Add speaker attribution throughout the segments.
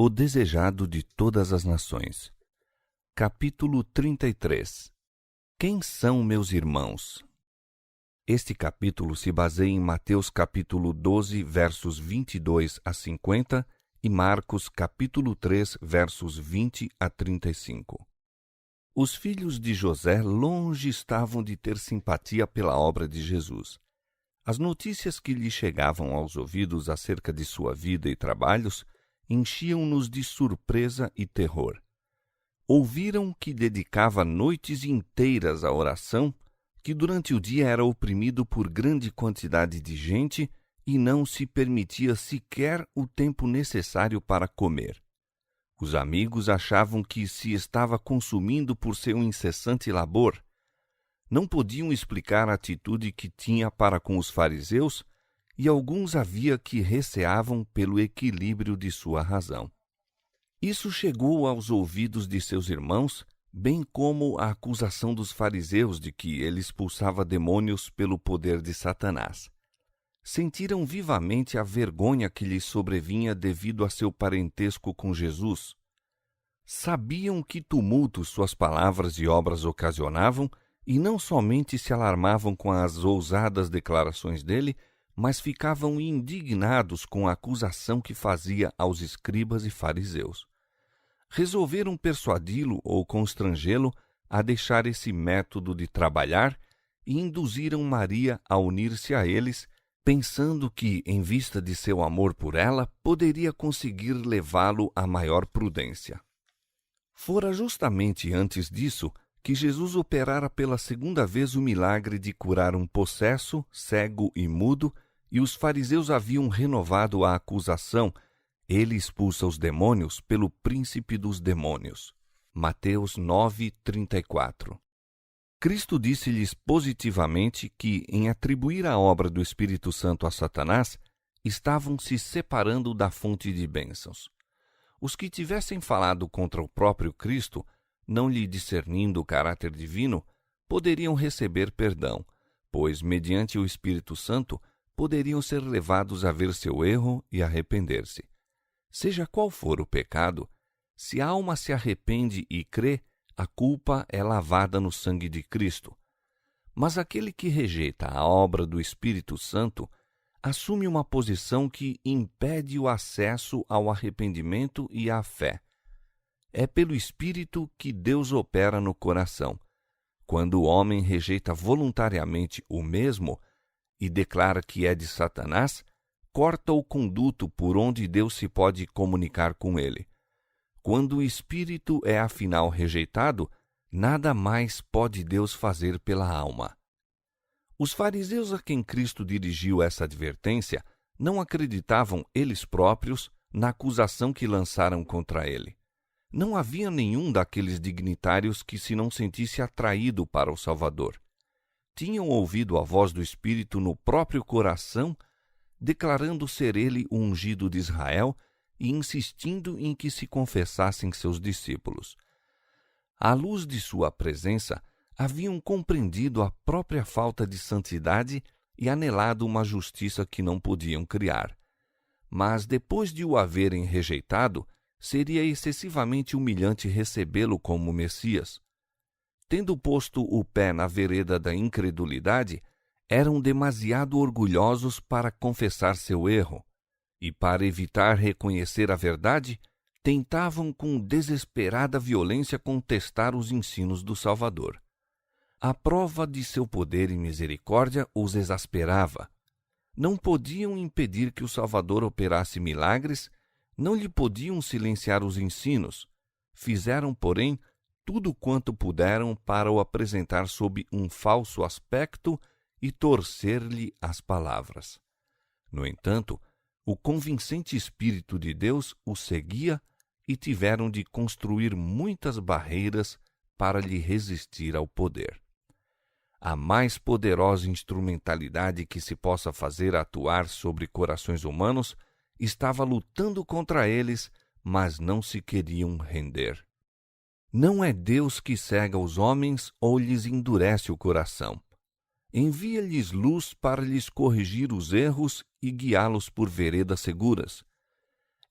Speaker 1: O desejado de todas as nações. Capítulo 33. Quem são meus irmãos? Este capítulo se baseia em Mateus capítulo 12, versos 22 a 50 e Marcos capítulo 3, versos 20 a 35. Os filhos de José longe estavam de ter simpatia pela obra de Jesus. As notícias que lhe chegavam aos ouvidos acerca de sua vida e trabalhos enchiam-nos de surpresa e terror. Ouviram que dedicava noites inteiras à oração, que durante o dia era oprimido por grande quantidade de gente e não se permitia sequer o tempo necessário para comer. Os amigos achavam que se estava consumindo por seu incessante labor. Não podiam explicar a atitude que tinha para com os fariseus, e alguns havia que receavam pelo equilíbrio de sua razão. Isso chegou aos ouvidos de seus irmãos, bem como a acusação dos fariseus de que ele expulsava demônios pelo poder de Satanás. Sentiram vivamente a vergonha que lhes sobrevinha devido a seu parentesco com Jesus. Sabiam que tumulto suas palavras e obras ocasionavam, e não somente se alarmavam com as ousadas declarações dele, mas ficavam indignados com a acusação que fazia aos escribas e fariseus. Resolveram persuadi-lo ou constrangê-lo a deixar esse método de trabalhar e induziram Maria a unir-se a eles, pensando que, em vista de seu amor por ela, poderia conseguir levá-lo a maior prudência. Fora justamente antes disso que Jesus operara pela segunda vez o milagre de curar um possesso, cego e mudo, e os fariseus haviam renovado a acusação: ele expulsa os demônios pelo príncipe dos demônios. Mateus 9:34. Cristo disse-lhes positivamente que, em atribuir a obra do Espírito Santo a Satanás, estavam se separando da fonte de bênçãos. Os que tivessem falado contra o próprio Cristo, não lhe discernindo o caráter divino, poderiam receber perdão, pois, mediante o Espírito Santo, poderiam ser levados a ver seu erro e arrepender-se. Seja qual for o pecado, se a alma se arrepende e crê, a culpa é lavada no sangue de Cristo. Mas aquele que rejeita a obra do Espírito Santo assume uma posição que impede o acesso ao arrependimento e à fé. É pelo Espírito que Deus opera no coração. Quando o homem rejeita voluntariamente o mesmo e declara que é de Satanás, corta o conduto por onde Deus se pode comunicar com ele. Quando o Espírito é afinal rejeitado, nada mais pode Deus fazer pela alma. Os fariseus a quem Cristo dirigiu essa advertência não acreditavam eles próprios na acusação que lançaram contra ele. Não havia nenhum daqueles dignitários que se não sentisse atraído para o Salvador. Tinham ouvido a voz do Espírito no próprio coração, declarando ser ele o ungido de Israel e insistindo em que se confessassem seus discípulos. À luz de sua presença, haviam compreendido a própria falta de santidade e anelado uma justiça que não podiam criar. Mas, depois de o haverem rejeitado, seria excessivamente humilhante recebê-lo como Messias. Tendo posto o pé na vereda da incredulidade, eram demasiado orgulhosos para confessar seu erro, e para evitar reconhecer a verdade, tentavam com desesperada violência contestar os ensinos do Salvador. A prova de seu poder e misericórdia os exasperava. Não podiam impedir que o Salvador operasse milagres, não lhe podiam silenciar os ensinos. Fizeram, porém, tudo quanto puderam para o apresentar sob um falso aspecto e torcer-lhe as palavras. No entanto, o convincente Espírito de Deus o seguia e tiveram de construir muitas barreiras para lhe resistir ao poder. A mais poderosa instrumentalidade que se possa fazer atuar sobre corações humanos estava lutando contra eles, mas não se queriam render. Não é Deus que cega os homens ou lhes endurece o coração. Envia-lhes luz para lhes corrigir os erros e guiá-los por veredas seguras.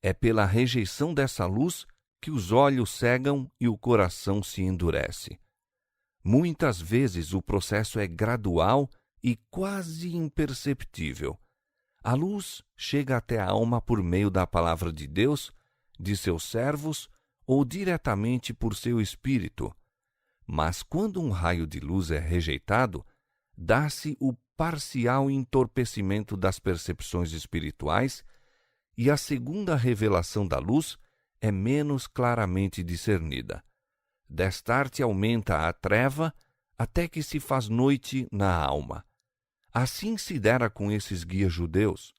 Speaker 1: É pela rejeição dessa luz que os olhos cegam e o coração se endurece. Muitas vezes o processo é gradual e quase imperceptível. A luz chega até a alma por meio da palavra de Deus, de seus servos ou diretamente por seu espírito. Mas quando um raio de luz é rejeitado, dá-se o parcial entorpecimento das percepções espirituais e a segunda revelação da luz é menos claramente discernida. Destarte aumenta a treva até que se faz noite na alma. Assim se dera com esses guias judeus.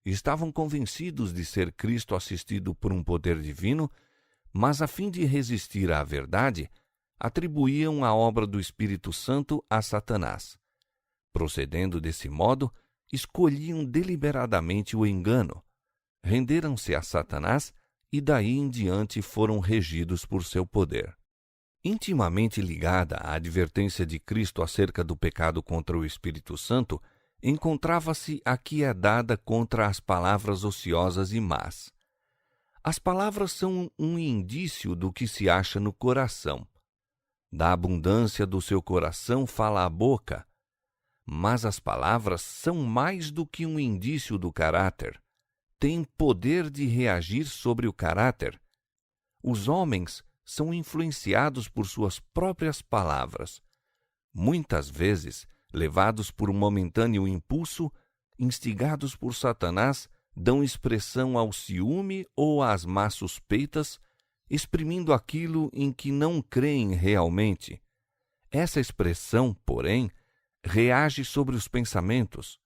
Speaker 1: Estavam convencidos de ser Cristo assistido por um poder divino, mas a fim de resistir à verdade, atribuíam a obra do Espírito Santo a Satanás. Procedendo desse modo, escolhiam deliberadamente o engano. Renderam-se a Satanás e daí em diante foram regidos por seu poder. Intimamente ligada à advertência de Cristo acerca do pecado contra o Espírito Santo, encontrava-se a que é dada contra as palavras ociosas e más. As palavras são um indício do que se acha no coração. Da abundância do seu coração fala a boca. Mas as palavras são mais do que um indício do caráter. Têm poder de reagir sobre o caráter. Os homens são influenciados por suas próprias palavras. Muitas vezes, levados por um momentâneo impulso, instigados por Satanás, dão expressão ao ciúme ou às más suspeitas, exprimindo aquilo em que não creem realmente. Essa expressão, porém, reage sobre os pensamentos.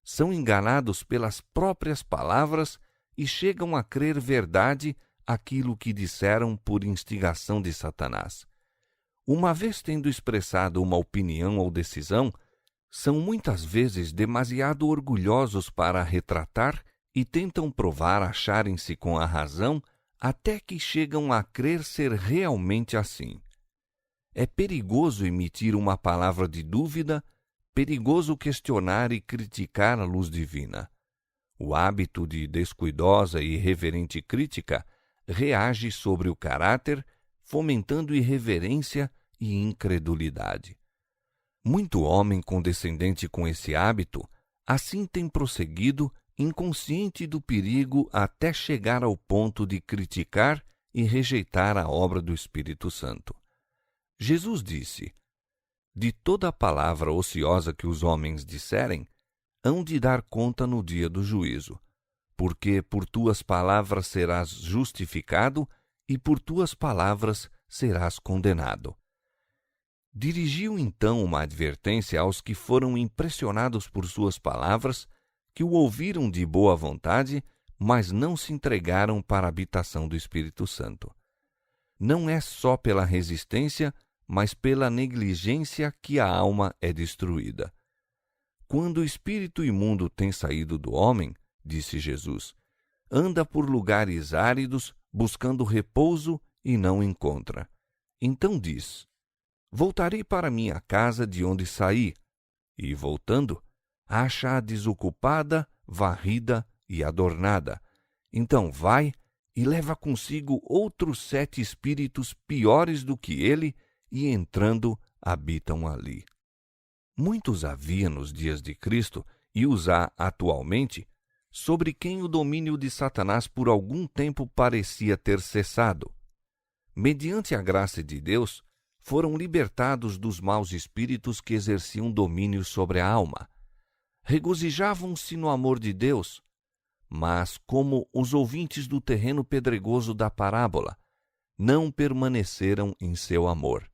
Speaker 1: São enganados pelas próprias palavras e chegam a crer verdade aquilo que disseram por instigação de Satanás. Uma vez tendo expressado uma opinião ou decisão, são muitas vezes demasiado orgulhosos para retratar e tentam provar acharem-se com a razão até que chegam a crer ser realmente assim. É perigoso emitir uma palavra de dúvida, perigoso questionar e criticar a luz divina. O hábito de descuidosa e irreverente crítica reage sobre o caráter, fomentando irreverência e incredulidade. Muito homem condescendente com esse hábito, assim tem prosseguido, inconsciente do perigo até chegar ao ponto de criticar e rejeitar a obra do Espírito Santo. Jesus disse: de toda a palavra ociosa que os homens disserem, hão de dar conta no dia do juízo, porque por tuas palavras serás justificado e por tuas palavras serás condenado. Dirigiu então uma advertência aos que foram impressionados por suas palavras, que o ouviram de boa vontade, mas não se entregaram para a habitação do Espírito Santo. Não é só pela resistência, mas pela negligência que a alma é destruída. Quando o espírito imundo tem saído do homem, disse Jesus, anda por lugares áridos, buscando repouso e não encontra. Então diz: voltarei para minha casa de onde saí. E, voltando, acha-a desocupada, varrida e adornada. Então vai e leva consigo outros 7 espíritos piores do que ele, e entrando, habitam ali. Muitos havia nos dias de Cristo, e os há atualmente, sobre quem o domínio de Satanás por algum tempo parecia ter cessado. Mediante a graça de Deus, foram libertados dos maus espíritos que exerciam domínio sobre a alma. Regozijavam-se no amor de Deus, mas, como os ouvintes do terreno pedregoso da parábola, não permaneceram em seu amor.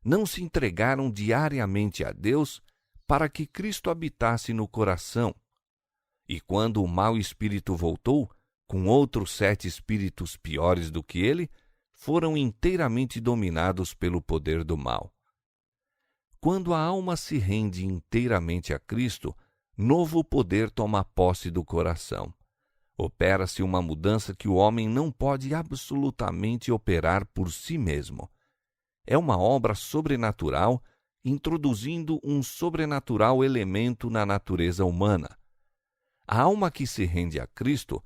Speaker 1: Não se entregaram diariamente a Deus para que Cristo habitasse no coração. E quando o mau espírito voltou, com outros 7 espíritos piores do que ele, foram inteiramente dominados pelo poder do mal. Quando a alma se rende inteiramente a Cristo, novo poder toma posse do coração. Opera-se uma mudança que o homem não pode absolutamente operar por si mesmo. É uma obra sobrenatural, introduzindo um sobrenatural elemento na natureza humana. A alma que se rende a Cristo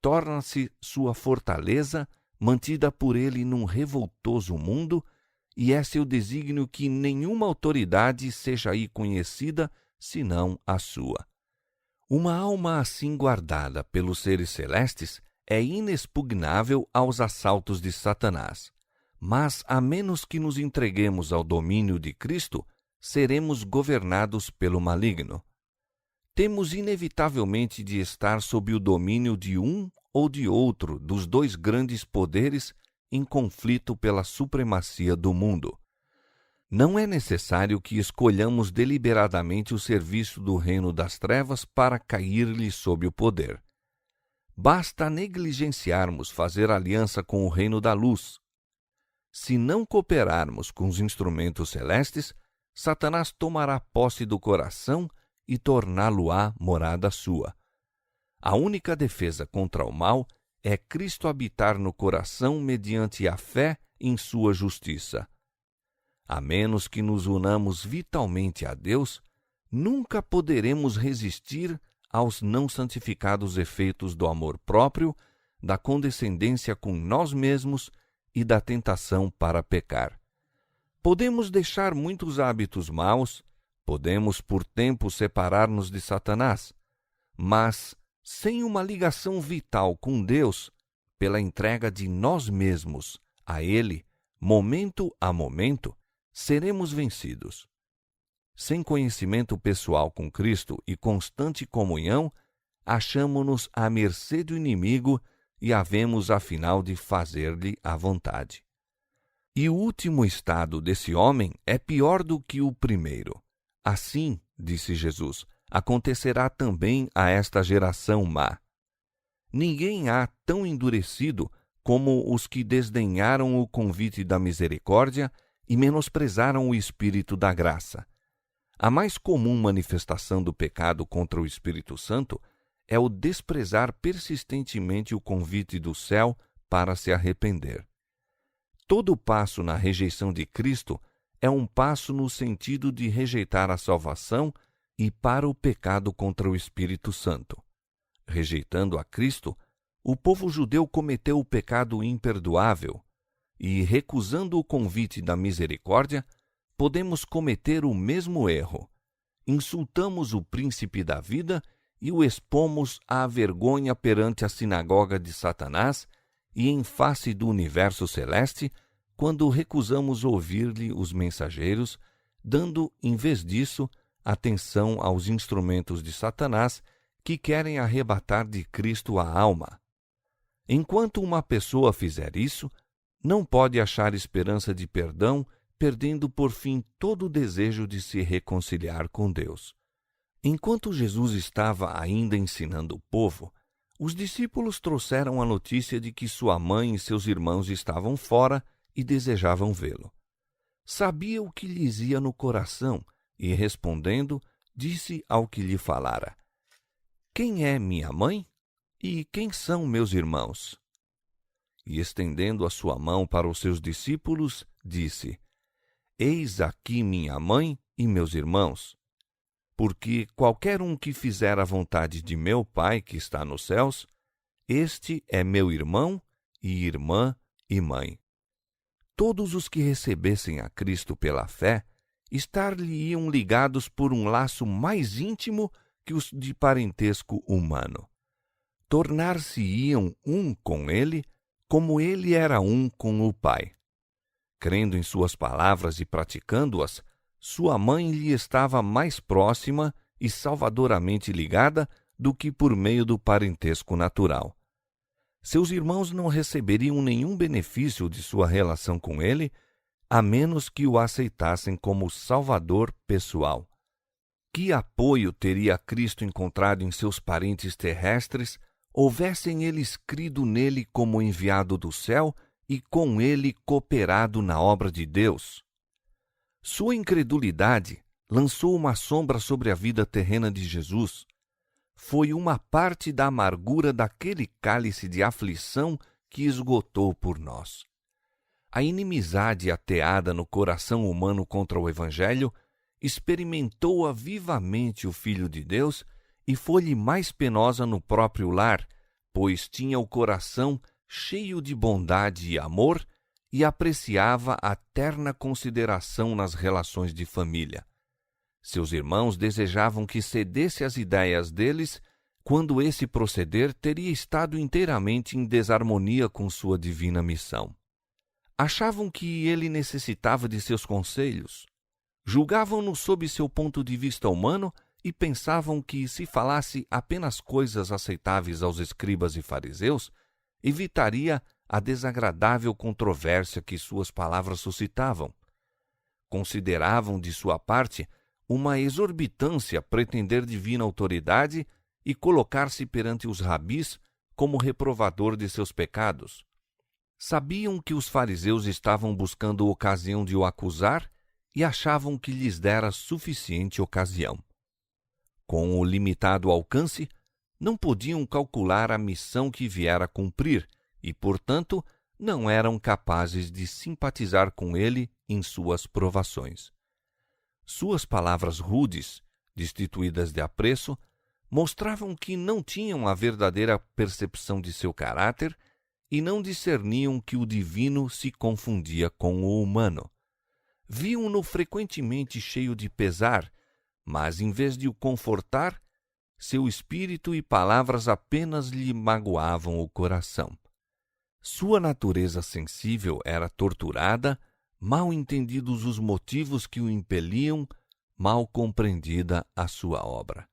Speaker 1: torna-se sua fortaleza, mantida por ele num revoltoso mundo, e é seu desígnio que nenhuma autoridade seja aí conhecida, senão a sua. Uma alma assim guardada pelos seres celestes é inexpugnável aos assaltos de Satanás, mas, a menos que nos entreguemos ao domínio de Cristo, seremos governados pelo maligno. Temos inevitavelmente de estar sob o domínio de um ou de outro dos dois grandes poderes em conflito pela supremacia do mundo. Não é necessário que escolhamos deliberadamente o serviço do reino das trevas para cair-lhe sob o poder. Basta negligenciarmos fazer aliança com o reino da luz. Se não cooperarmos com os instrumentos celestes, Satanás tomará posse do coração e torná-lo-á morada sua. A única defesa contra o mal é Cristo habitar no coração mediante a fé em sua justiça. A menos que nos unamos vitalmente a Deus, nunca poderemos resistir aos não santificados efeitos do amor próprio, da condescendência com nós mesmos e da tentação para pecar. Podemos deixar muitos hábitos maus, podemos por tempo separar-nos de Satanás, mas, sem uma ligação vital com Deus, pela entrega de nós mesmos a Ele, momento a momento, seremos vencidos. Sem conhecimento pessoal com Cristo e constante comunhão, achamo-nos à mercê do inimigo e havemos, afinal, de fazer-lhe a vontade. E o último estado desse homem é pior do que o primeiro. Assim, disse Jesus, acontecerá também a esta geração má. Ninguém há tão endurecido como os que desdenharam o convite da misericórdia e menosprezaram o Espírito da graça. A mais comum manifestação do pecado contra o Espírito Santo é o desprezar persistentemente o convite do céu para se arrepender. Todo passo na rejeição de Cristo é um passo no sentido de rejeitar a salvação e para o pecado contra o Espírito Santo. Rejeitando a Cristo, o povo judeu cometeu o pecado imperdoável e, recusando o convite da misericórdia, podemos cometer o mesmo erro. Insultamos o príncipe da vida e o expomos à vergonha perante a sinagoga de Satanás e em face do universo celeste, quando recusamos ouvir-lhe os mensageiros, dando, em vez disso, atenção aos instrumentos de Satanás que querem arrebatar de Cristo a alma. Enquanto uma pessoa fizer isso, não pode achar esperança de perdão, perdendo por fim todo o desejo de se reconciliar com Deus. Enquanto Jesus estava ainda ensinando o povo, os discípulos trouxeram a notícia de que sua mãe e seus irmãos estavam fora e desejavam vê-lo. Sabia o que lhes ia no coração e, respondendo, disse ao que lhe falara: "Quem é minha mãe? E quem são meus irmãos?" E, estendendo a sua mão para os seus discípulos, disse: "Eis aqui minha mãe e meus irmãos. Porque qualquer um que fizer a vontade de meu Pai que está nos céus, este é meu irmão e irmã e mãe." Todos os que recebessem a Cristo pela fé estar-lhe-iam ligados por um laço mais íntimo que os de parentesco humano. Tornar-se-iam um com ele, como ele era um com o Pai. Crendo em suas palavras e praticando-as, sua mãe lhe estava mais próxima e salvadoramente ligada do que por meio do parentesco natural. Seus irmãos não receberiam nenhum benefício de sua relação com ele, a menos que o aceitassem como Salvador pessoal. Que apoio teria Cristo encontrado em seus parentes terrestres, houvessem eles crido nele como enviado do céu e com ele cooperado na obra de Deus? Sua incredulidade lançou uma sombra sobre a vida terrena de Jesus. Foi uma parte da amargura daquele cálice de aflição que esgotou por nós. A inimizade ateada no coração humano contra o Evangelho experimentou-a vivamente o Filho de Deus e foi-lhe mais penosa no próprio lar, pois tinha o coração cheio de bondade e amor e apreciava a terna consideração nas relações de família. Seus irmãos desejavam que cedesse às ideias deles, quando esse proceder teria estado inteiramente em desarmonia com sua divina missão. Achavam que ele necessitava de seus conselhos. Julgavam-no sob seu ponto de vista humano e pensavam que, se falasse apenas coisas aceitáveis aos escribas e fariseus, evitaria a desagradável controvérsia que suas palavras suscitavam. Consideravam, de sua parte, uma exorbitância pretender divina autoridade e colocar-se perante os rabis como reprovador de seus pecados. Sabiam que os fariseus estavam buscando ocasião de o acusar e achavam que lhes dera suficiente ocasião. Com o limitado alcance, não podiam calcular a missão que viera cumprir e, portanto, não eram capazes de simpatizar com ele em suas provações. Suas palavras rudes, destituídas de apreço, mostravam que não tinham a verdadeira percepção de seu caráter e não discerniam que o divino se confundia com o humano. Viam-no frequentemente cheio de pesar, mas, em vez de o confortar, seu espírito e palavras apenas lhe magoavam o coração. Sua natureza sensível era torturada, mal entendidos os motivos que o impeliam, mal compreendida a sua obra.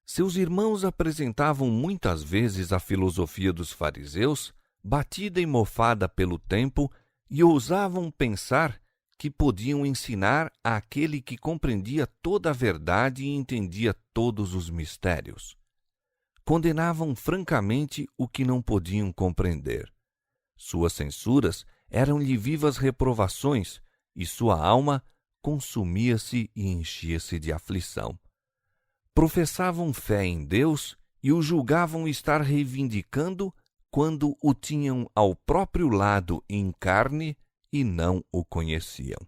Speaker 1: Seus irmãos apresentavam muitas vezes a filosofia dos fariseus, batida e mofada pelo tempo, e ousavam pensar que podiam ensinar àquele que compreendia toda a verdade e entendia todos os mistérios. Condenavam francamente o que não podiam compreender. Suas censuras eram-lhe vivas reprovações, e sua alma consumia-se e enchia-se de aflição. Professavam fé em Deus e o julgavam estar reivindicando quando o tinham ao próprio lado em carne e não o conheciam.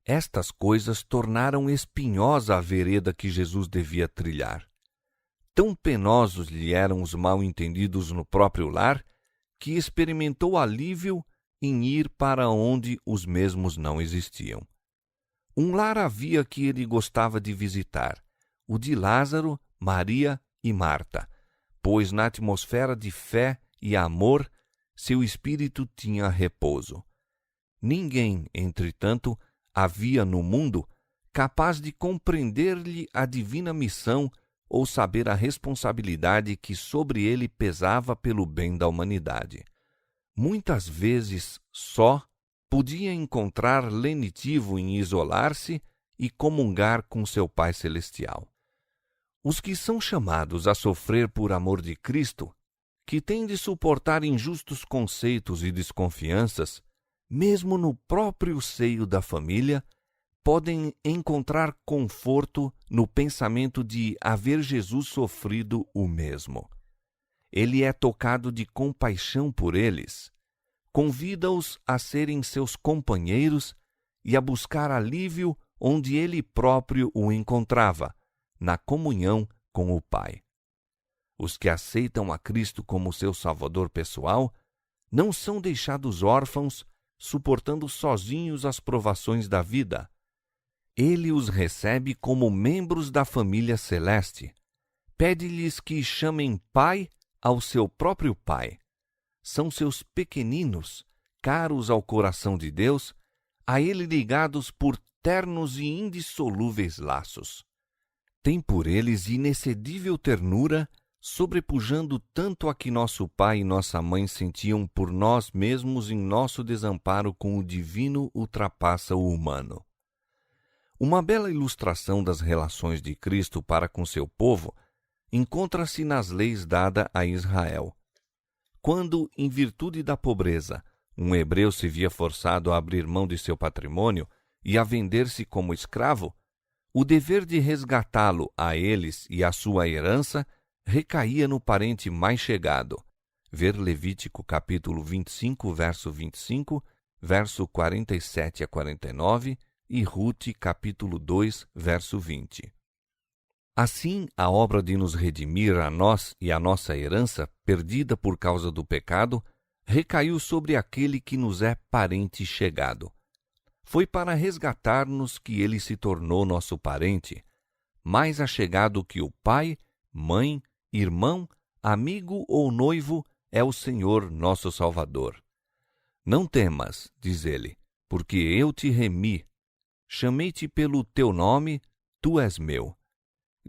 Speaker 1: Estas coisas tornaram espinhosa a vereda que Jesus devia trilhar. Tão penosos lhe eram os mal-entendidos no próprio lar, que experimentou alívio em ir para onde os mesmos não existiam. Um lar havia que ele gostava de visitar, o de Lázaro, Maria e Marta, pois na atmosfera de fé e amor seu espírito tinha repouso. Ninguém, entretanto, havia no mundo capaz de compreender-lhe a divina missão ou saber a responsabilidade que sobre ele pesava pelo bem da humanidade. Muitas vezes, só, podia encontrar lenitivo em isolar-se e comungar com seu Pai Celestial. Os que são chamados a sofrer por amor de Cristo, que têm de suportar injustos conceitos e desconfianças, mesmo no próprio seio da família, podem encontrar conforto no pensamento de haver Jesus sofrido o mesmo. Ele é tocado de compaixão por eles, convida-os a serem seus companheiros e a buscar alívio onde ele próprio o encontrava, na comunhão com o Pai. Os que aceitam a Cristo como seu Salvador pessoal não são deixados órfãos, suportando sozinhos as provações da vida. Ele os recebe como membros da família celeste. Pede-lhes que chamem Pai ao seu próprio Pai. São seus pequeninos, caros ao coração de Deus, a ele ligados por ternos e indissolúveis laços. Tem por eles inexcedível ternura, sobrepujando tanto a que nosso pai e nossa mãe sentiam por nós mesmos em nosso desamparo com o divino ultrapassa o humano. Uma bela ilustração das relações de Cristo para com seu povo encontra-se nas leis dadas a Israel. Quando, em virtude da pobreza, um hebreu se via forçado a abrir mão de seu patrimônio e a vender-se como escravo, o dever de resgatá-lo a eles e à sua herança recaía no parente mais chegado. Ver Levítico capítulo 25, verso 25, verso 47 a 49 e Rute capítulo 2, verso 20. Assim, a obra de nos redimir a nós e a nossa herança, perdida por causa do pecado, recaiu sobre aquele que nos é parente chegado. Foi para resgatar-nos que ele se tornou nosso parente, mais achegado que o pai, mãe, irmão, amigo ou noivo é o Senhor nosso Salvador. Não temas, diz ele, porque eu te remi. Chamei-te pelo teu nome, tu és meu.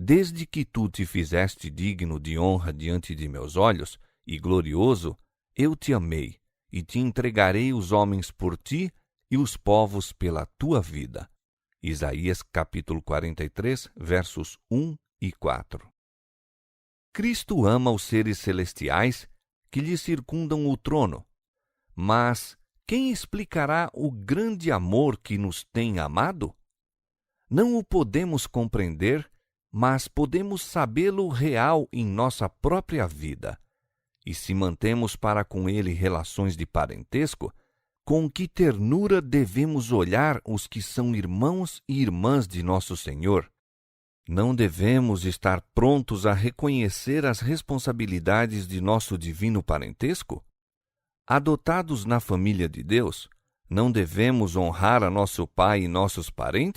Speaker 1: Desde que tu te fizeste digno de honra diante de meus olhos e glorioso, eu te amei, e te entregarei os homens por ti e os povos pela tua vida. Isaías capítulo 43, versos 1 e 4. Cristo ama os seres celestiais que lhe circundam o trono. Mas quem explicará o grande amor que nos tem amado? Não o podemos compreender, mas podemos sabê-lo real em nossa própria vida. E se mantemos para com ele relações de parentesco, com que ternura devemos olhar os que são irmãos e irmãs de nosso Senhor? Não devemos estar prontos a reconhecer as responsabilidades de nosso divino parentesco? Adotados na família de Deus, não devemos honrar a nosso pai e nossos parentes?